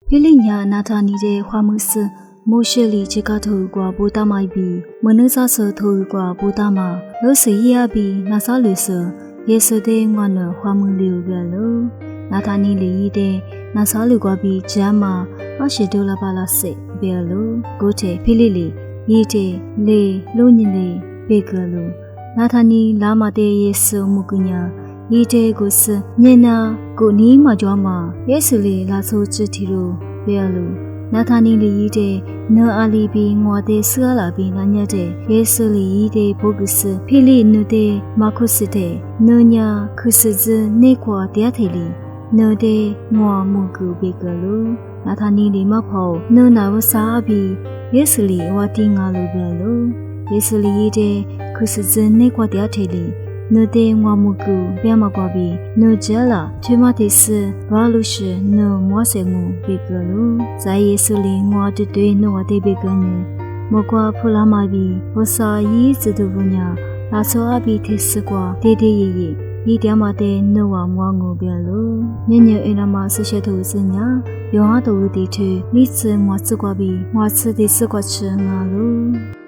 ဖိလိညာနာထာနေတဲ့ခွာမှုစမိုးရှလီချကထူကွာဘူတာမိုက်ဘီမနုစဆထူကွာဘူတာမလို့စီရဘီနာဆာလူစယေစတဲ့ငွာနခွာမှုလီကလို့နာထာနီလီတဲ့နာဆာလူကွာဘီဂျမ်းမာအရှိဒိုလာပါလာစစ်ဘဲလို့ကိုချေဖိလိလီရီတဲ့လေလို့ညင်လေဘေကလို့နာထာနီလာမတဲ့ယေဆုမုကညာရီတဲ့ကိုစညနာကိုနီးမကြောမှာယေဆုလီလာဆိုချစ်တီလို့ဘဲလို့နာထာနီလီတဲ့နော်အာလီဘီငွာတဲ့ဆာလာဘီနာညတဲ့ယေဆုလီတဲ့ဘုကစဖိလိနုတဲ့မခုစတဲ့နော်ညာခုစဇနေကွာတဲ့ထေလီနော်တဲ့ငွာမုကူဘေကလို့နာထာနီလီမဖို့နော်နာဝစားဘီယေဆုလီဝတီငါလိုပဲလို့ယေဆုလီတဲ့ခုစဇနေကွာတဲ့ထေလီနော်တဲ့ငွာမုကူပြမကွာဘီနော်ဂျလာချွေမတဲ့စဘာလို့ရှိနော်မွားစေမှုဘေကလို့ဇာယေဆုလီငွာတဲ့နော်တဲ့ဘေကနေမကွာဖူလာမဘီဝစာရီစတူပညာလာစောအဘီသစ်ကွာတေးတေးရီရီတမတဲ့နော်ဝမွားငိုပြလို့ညညအိနာမဆရှတူစညာယောဟာတူတီချေမိစမွားစကွာဘီမွားစတဲ့စကွာချငါလို့